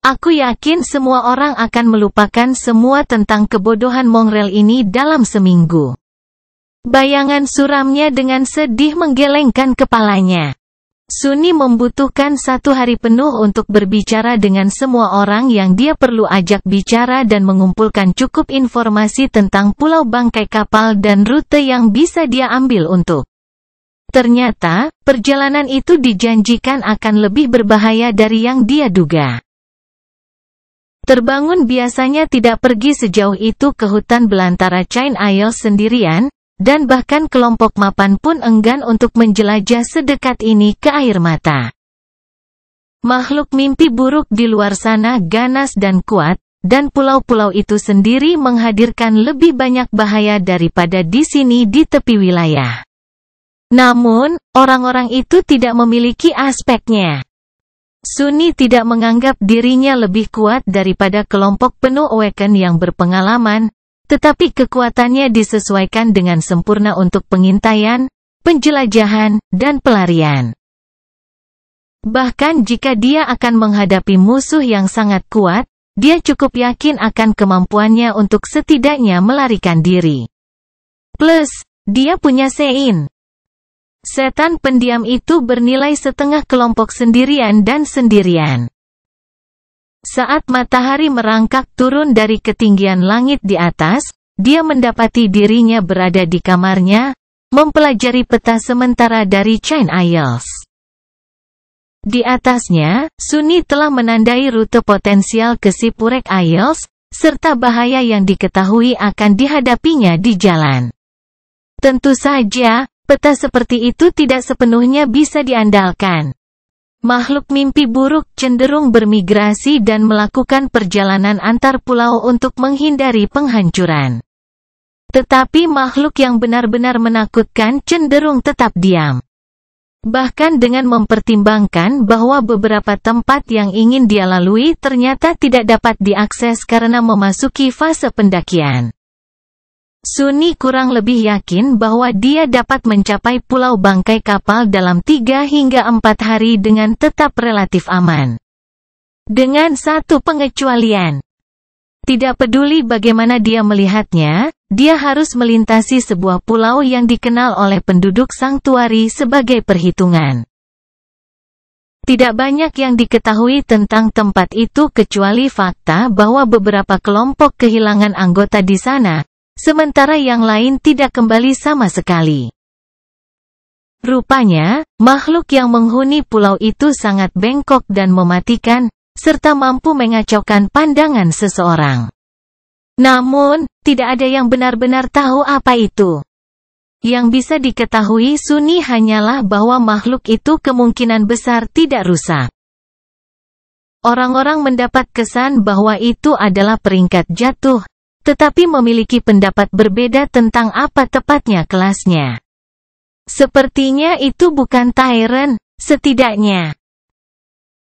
Aku yakin semua orang akan melupakan semua tentang kebodohan Mongrel ini dalam seminggu. Bayangan suramnya dengan sedih menggelengkan kepalanya. Sunny membutuhkan 1 hari penuh untuk berbicara dengan semua orang yang dia perlu ajak bicara dan mengumpulkan cukup informasi tentang Pulau Bangkai Kapal dan rute yang bisa dia ambil untuk. Ternyata, perjalanan itu dijanjikan akan lebih berbahaya dari yang dia duga. Terbangun biasanya tidak pergi sejauh itu ke hutan belantara Chain Isles sendirian, dan bahkan kelompok mapan pun enggan untuk menjelajah sedekat ini ke air mata. Makhluk mimpi buruk di luar sana ganas dan kuat, dan pulau-pulau itu sendiri menghadirkan lebih banyak bahaya daripada di sini di tepi wilayah. Namun, orang-orang itu tidak memiliki aspeknya. Sunni tidak menganggap dirinya lebih kuat daripada kelompok penuh awaken yang berpengalaman, tetapi kekuatannya disesuaikan dengan sempurna untuk pengintaian, penjelajahan, dan pelarian. Bahkan jika dia akan menghadapi musuh yang sangat kuat, dia cukup yakin akan kemampuannya untuk setidaknya melarikan diri. Plus, dia punya Sein. Setan pendiam itu bernilai setengah kelompok sendirian dan sendirian. Saat matahari merangkak turun dari ketinggian langit di atas, dia mendapati dirinya berada di kamarnya, mempelajari peta sementara dari Chain Isles. Di atasnya, Sunni telah menandai rute potensial ke Shipwreck Isles, serta bahaya yang diketahui akan dihadapinya di jalan. Tentu saja, peta seperti itu tidak sepenuhnya bisa diandalkan. Makhluk mimpi buruk cenderung bermigrasi dan melakukan perjalanan antar pulau untuk menghindari penghancuran. Tetapi makhluk yang benar-benar menakutkan cenderung tetap diam. Bahkan dengan mempertimbangkan bahwa beberapa tempat yang ingin dia lalui ternyata tidak dapat diakses karena memasuki fase pendakian. Sunni kurang lebih yakin bahwa dia dapat mencapai pulau bangkai kapal dalam 3 hingga 4 hari dengan tetap relatif aman. Dengan satu pengecualian. Tidak peduli bagaimana dia melihatnya, dia harus melintasi sebuah pulau yang dikenal oleh penduduk Sanktuari sebagai perhitungan. Tidak banyak yang diketahui tentang tempat itu kecuali fakta bahwa beberapa kelompok kehilangan anggota di sana, sementara yang lain tidak kembali sama sekali. Rupanya, makhluk yang menghuni pulau itu sangat bengkok dan mematikan, serta mampu mengacaukan pandangan seseorang. Namun, tidak ada yang benar-benar tahu apa itu. Yang bisa diketahui Sunni hanyalah bahwa makhluk itu kemungkinan besar tidak rusak. Orang-orang mendapat kesan bahwa itu adalah peringkat jatuh, tetapi memiliki pendapat berbeda tentang apa tepatnya kelasnya. Sepertinya itu bukan Tyrant, setidaknya.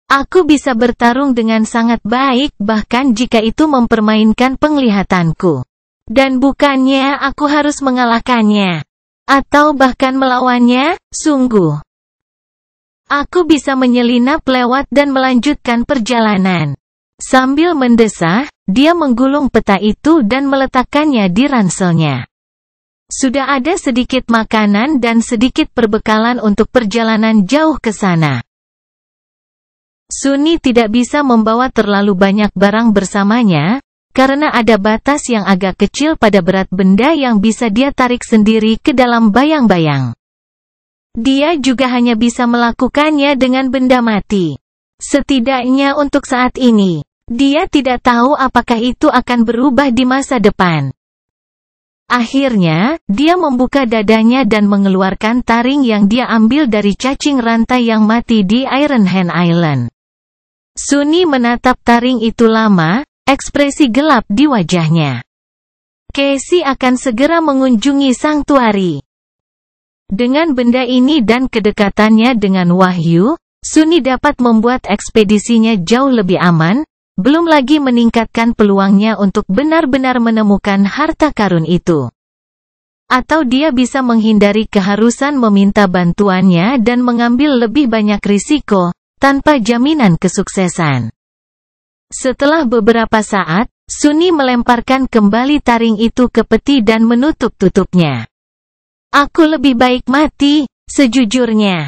Aku bisa bertarung dengan sangat baik bahkan jika itu mempermainkan penglihatanku. Dan bukannya aku harus mengalahkannya. Atau bahkan melawannya, sungguh. Aku bisa menyelinap lewat dan melanjutkan perjalanan. Sambil mendesah, dia menggulung peta itu dan meletakkannya di ranselnya. Sudah ada sedikit makanan dan sedikit perbekalan untuk perjalanan jauh ke sana. Sunni tidak bisa membawa terlalu banyak barang bersamanya, karena ada batas yang agak kecil pada berat benda yang bisa dia tarik sendiri ke dalam bayang-bayang. Dia juga hanya bisa melakukannya dengan benda mati. Setidaknya untuk saat ini, dia tidak tahu apakah itu akan berubah di masa depan. Akhirnya, dia membuka dadanya dan mengeluarkan taring yang dia ambil dari cacing rantai yang mati di Iron Hand Island. Sunni menatap taring itu lama, ekspresi gelap di wajahnya. Casey akan segera mengunjungi Sanktuari. Dengan benda ini dan kedekatannya dengan Wahyu, Sunni dapat membuat ekspedisinya jauh lebih aman, belum lagi meningkatkan peluangnya untuk benar-benar menemukan harta karun itu. Atau dia bisa menghindari keharusan meminta bantuannya dan mengambil lebih banyak risiko, tanpa jaminan kesuksesan. Setelah beberapa saat, Sunni melemparkan kembali taring itu ke peti dan menutup-tutupnya. Aku lebih baik mati, sejujurnya.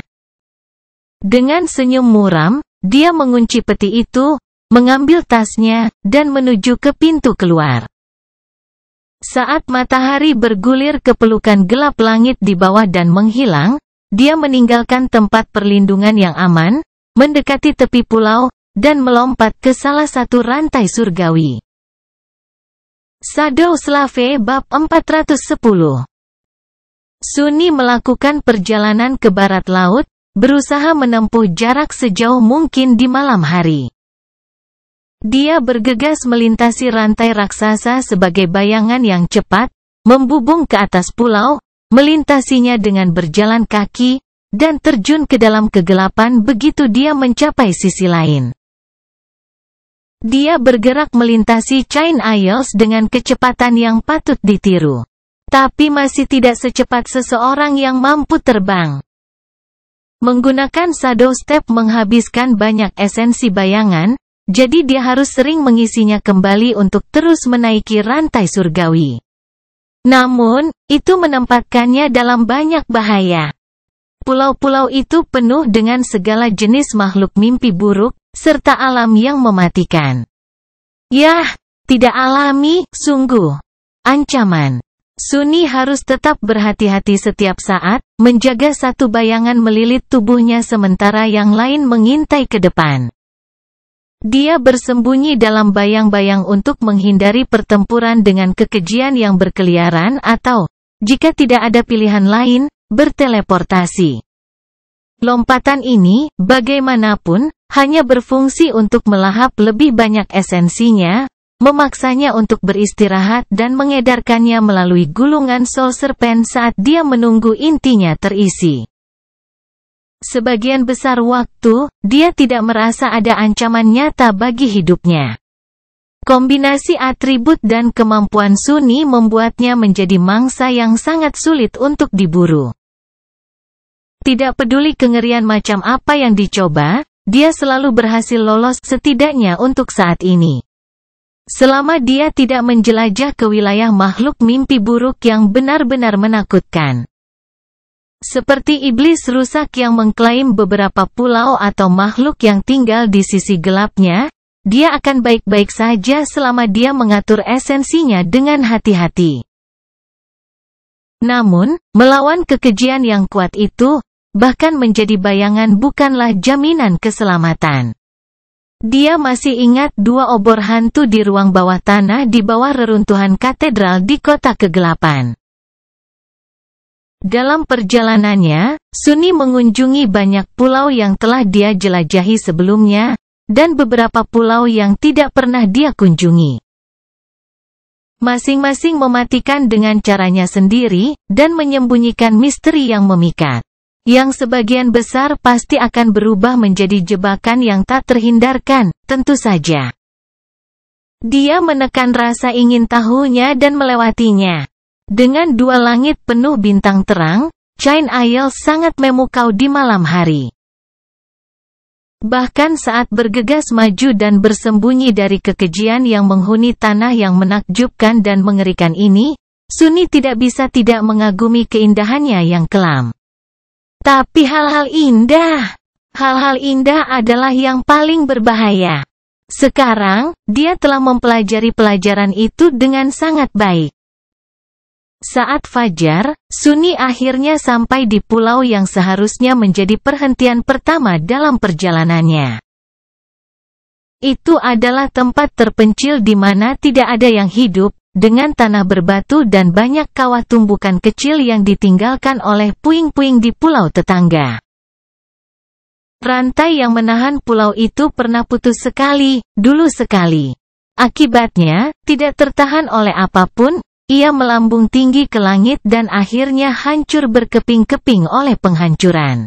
Dengan senyum muram, dia mengunci peti itu, mengambil tasnya, dan menuju ke pintu keluar. Saat matahari bergulir ke pelukan gelap langit di bawah dan menghilang, dia meninggalkan tempat perlindungan yang aman, mendekati tepi pulau, dan melompat ke salah satu rantai surgawi. Shadow Slave Bab 410. Sunni melakukan perjalanan ke barat laut, berusaha menempuh jarak sejauh mungkin di malam hari. Dia bergegas melintasi rantai raksasa sebagai bayangan yang cepat, membubung ke atas pulau, melintasinya dengan berjalan kaki, dan terjun ke dalam kegelapan begitu dia mencapai sisi lain. Dia bergerak melintasi Chain Isles dengan kecepatan yang patut ditiru. Tapi masih tidak secepat seseorang yang mampu terbang. Menggunakan shadow step menghabiskan banyak esensi bayangan, jadi dia harus sering mengisinya kembali untuk terus menaiki rantai surgawi. Namun, itu menempatkannya dalam banyak bahaya. Pulau-pulau itu penuh dengan segala jenis makhluk mimpi buruk, serta alam yang mematikan. Yah, tidak alami, sungguh. Ancaman. Sunny harus tetap berhati-hati setiap saat, menjaga satu bayangan melilit tubuhnya sementara yang lain mengintai ke depan. Dia bersembunyi dalam bayang-bayang untuk menghindari pertempuran dengan kekejian yang berkeliaran atau, jika tidak ada pilihan lain, berteleportasi. Lompatan ini, bagaimanapun, hanya berfungsi untuk melahap lebih banyak esensinya, memaksanya untuk beristirahat dan mengedarkannya melalui gulungan Soul Serpent saat dia menunggu intinya terisi. Sebagian besar waktu, dia tidak merasa ada ancaman nyata bagi hidupnya. Kombinasi atribut dan kemampuan Sunny membuatnya menjadi mangsa yang sangat sulit untuk diburu. Tidak peduli kengerian macam apa yang dicoba, dia selalu berhasil lolos setidaknya untuk saat ini. Selama dia tidak menjelajah ke wilayah makhluk mimpi buruk yang benar-benar menakutkan. Seperti iblis rusak yang mengklaim beberapa pulau atau makhluk yang tinggal di sisi gelapnya, dia akan baik-baik saja selama dia mengatur esensinya dengan hati-hati. Namun, melawan kekejian yang kuat itu, bahkan menjadi bayangan bukanlah jaminan keselamatan. Dia masih ingat dua obor hantu di ruang bawah tanah di bawah reruntuhan katedral di kota kegelapan. Dalam perjalanannya, Sunny mengunjungi banyak pulau yang telah dia jelajahi sebelumnya, dan beberapa pulau yang tidak pernah dia kunjungi. Masing-masing mematikan dengan caranya sendiri, dan menyembunyikan misteri yang memikat. Yang sebagian besar pasti akan berubah menjadi jebakan yang tak terhindarkan, tentu saja. Dia menekan rasa ingin tahunya dan melewatinya. Dengan dua langit penuh bintang terang, Chain Isles sangat memukau di malam hari. Bahkan saat bergegas maju dan bersembunyi dari kekejian yang menghuni tanah yang menakjubkan dan mengerikan ini, Sunny tidak bisa tidak mengagumi keindahannya yang kelam. Tapi hal-hal indah adalah yang paling berbahaya. Sekarang, dia telah mempelajari pelajaran itu dengan sangat baik. Saat fajar, Sunny akhirnya sampai di pulau yang seharusnya menjadi perhentian pertama dalam perjalanannya. Itu adalah tempat terpencil di mana tidak ada yang hidup, dengan tanah berbatu dan banyak kawah tumbukan kecil yang ditinggalkan oleh puing-puing di pulau tetangga. Rantai yang menahan pulau itu pernah putus dulu sekali. Akibatnya, tidak tertahan oleh apapun, ia melambung tinggi ke langit dan akhirnya hancur berkeping-keping oleh penghancuran.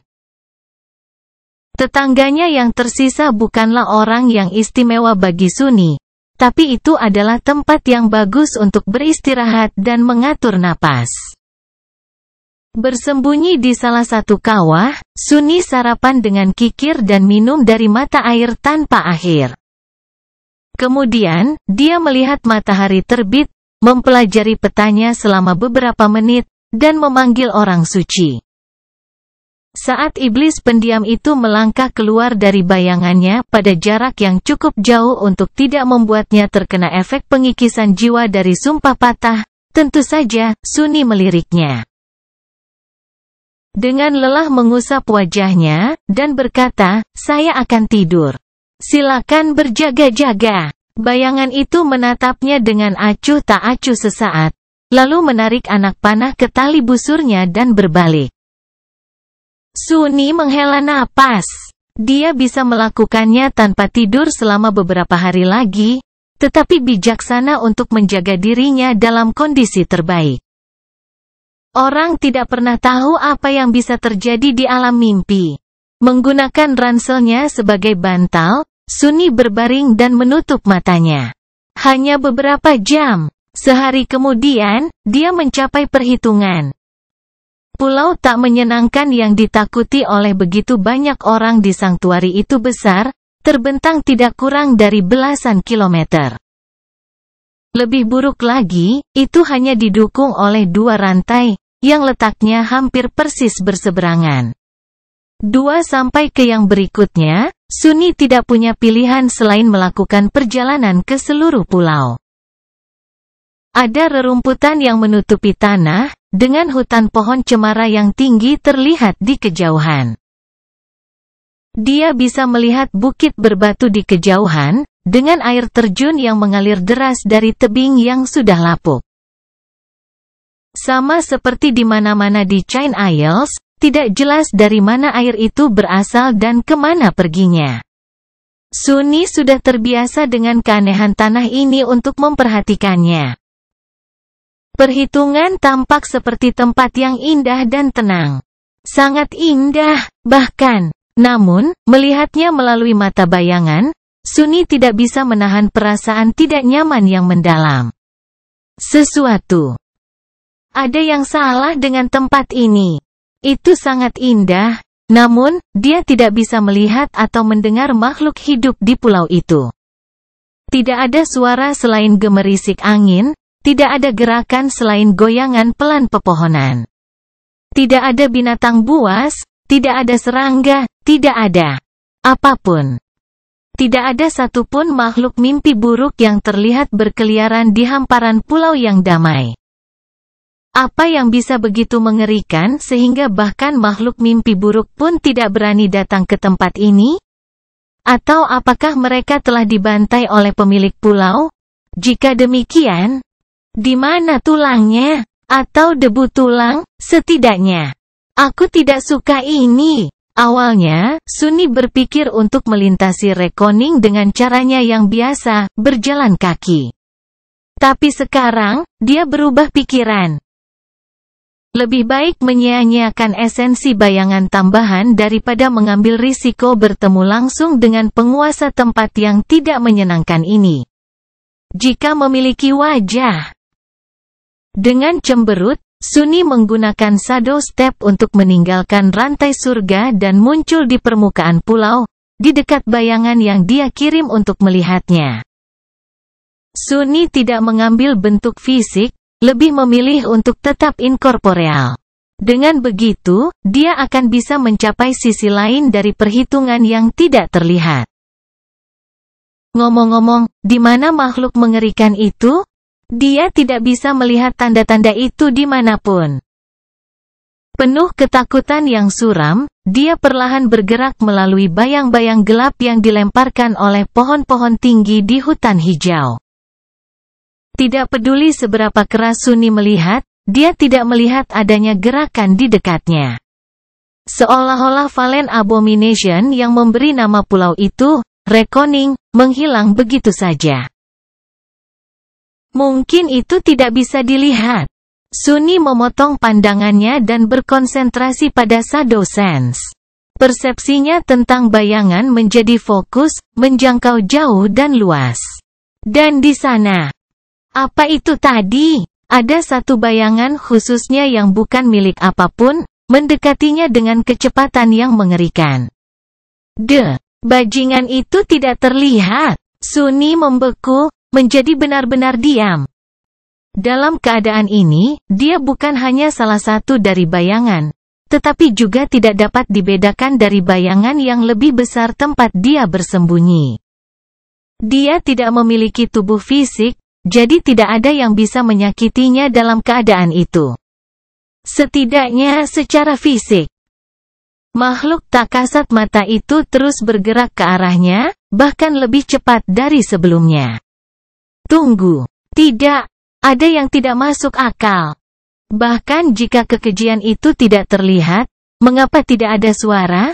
Tetangganya yang tersisa bukanlah orang yang istimewa bagi Sunny, tapi itu adalah tempat yang bagus untuk beristirahat dan mengatur napas. Bersembunyi di salah satu kawah, Sunny sarapan dengan kikir dan minum dari mata air tanpa akhir. Kemudian, dia melihat matahari terbit, mempelajari petanya selama beberapa menit, dan memanggil orang suci. Saat iblis pendiam itu melangkah keluar dari bayangannya pada jarak yang cukup jauh untuk tidak membuatnya terkena efek pengikisan jiwa dari sumpah patah, tentu saja, Sunny meliriknya. Dengan lelah mengusap wajahnya, dan berkata, "Saya akan tidur. Silakan berjaga-jaga." Bayangan itu menatapnya dengan acuh tak acuh sesaat, lalu menarik anak panah ke tali busurnya dan berbalik. Sunny menghela napas. Dia bisa melakukannya tanpa tidur selama beberapa hari lagi, tetapi bijaksana untuk menjaga dirinya dalam kondisi terbaik. Orang tidak pernah tahu apa yang bisa terjadi di alam mimpi. Menggunakan ranselnya sebagai bantal, Sunni berbaring dan menutup matanya. Hanya beberapa jam, sehari kemudian, dia mencapai perhitungan. Pulau tak menyenangkan yang ditakuti oleh begitu banyak orang di sanktuari itu besar, terbentang tidak kurang dari belasan kilometer. Lebih buruk lagi, itu hanya didukung oleh 2 rantai, yang letaknya hampir persis berseberangan. 2 sampai ke yang berikutnya, Sunni tidak punya pilihan selain melakukan perjalanan ke seluruh pulau. Ada rerumputan yang menutupi tanah, dengan hutan pohon cemara yang tinggi terlihat di kejauhan. Dia bisa melihat bukit berbatu di kejauhan, dengan air terjun yang mengalir deras dari tebing yang sudah lapuk. Sama seperti di mana-mana di Chain Isles, tidak jelas dari mana air itu berasal dan kemana perginya. Sunni sudah terbiasa dengan keanehan tanah ini untuk memperhatikannya. Perhitungan tampak seperti tempat yang indah dan tenang. Sangat indah, bahkan. Namun, melihatnya melalui mata bayangan, Sunni tidak bisa menahan perasaan tidak nyaman yang mendalam. Sesuatu. Ada yang salah dengan tempat ini. Itu sangat indah, namun, dia tidak bisa melihat atau mendengar makhluk hidup di pulau itu. Tidak ada suara selain gemerisik angin, tidak ada gerakan selain goyangan pelan pepohonan. Tidak ada binatang buas, tidak ada serangga, tidak ada apapun. Tidak ada satupun makhluk mimpi buruk yang terlihat berkeliaran di hamparan pulau yang damai. Apa yang bisa begitu mengerikan sehingga bahkan makhluk mimpi buruk pun tidak berani datang ke tempat ini? Atau apakah mereka telah dibantai oleh pemilik pulau? Jika demikian, di mana tulangnya? Atau debu tulang, setidaknya. Aku tidak suka ini. Awalnya, Sunni berpikir untuk melintasi Rekoning dengan caranya yang biasa, berjalan kaki. Tapi sekarang, dia berubah pikiran. Lebih baik menyia-nyiakan esensi bayangan tambahan daripada mengambil risiko bertemu langsung dengan penguasa tempat yang tidak menyenangkan ini. Jika memiliki wajah. Dengan cemberut, Sunni menggunakan shadow step untuk meninggalkan rantai surga dan muncul di permukaan pulau, di dekat bayangan yang dia kirim untuk melihatnya. Sunni tidak mengambil bentuk fisik, lebih memilih untuk tetap inkorporeal. Dengan begitu, dia akan bisa mencapai sisi lain dari perhitungan yang tidak terlihat. Ngomong-ngomong, di mana makhluk mengerikan itu? Dia tidak bisa melihat tanda-tanda itu dimanapun. Penuh ketakutan yang suram, dia perlahan bergerak melalui bayang-bayang gelap yang dilemparkan oleh pohon-pohon tinggi di hutan hijau. Tidak peduli seberapa keras Sunni melihat, dia tidak melihat adanya gerakan di dekatnya. Seolah-olah Valen Abomination yang memberi nama pulau itu, Rekoning, menghilang begitu saja. Mungkin itu tidak bisa dilihat. Sunni memotong pandangannya dan berkonsentrasi pada shadow sense. Persepsinya tentang bayangan menjadi fokus, menjangkau jauh dan luas. Dan di sana, apa itu tadi? Ada satu bayangan khususnya yang bukan milik apapun, mendekatinya dengan kecepatan yang mengerikan. Bajingan itu tidak terlihat. Sunni membeku, menjadi benar-benar diam. Dalam keadaan ini, dia bukan hanya salah satu dari bayangan, tetapi juga tidak dapat dibedakan dari bayangan yang lebih besar tempat dia bersembunyi. Dia tidak memiliki tubuh fisik, jadi tidak ada yang bisa menyakitinya dalam keadaan itu. Setidaknya secara fisik. Makhluk tak kasat mata itu terus bergerak ke arahnya, bahkan lebih cepat dari sebelumnya. Tunggu. Tidak. Ada yang tidak masuk akal. Bahkan jika kekejian itu tidak terlihat, mengapa tidak ada suara?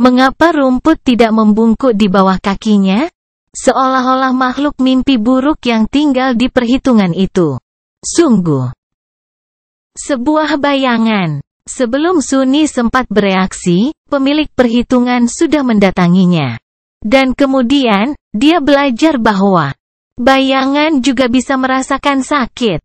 Mengapa rumput tidak membungkuk di bawah kakinya? Seolah-olah makhluk mimpi buruk yang tinggal di perhitungan itu. Sungguh Sebuah bayangan. Sebelum Sunny sempat bereaksi, pemilik perhitungan sudah mendatanginya. Dan kemudian, dia belajar bahwa bayangan juga bisa merasakan sakit.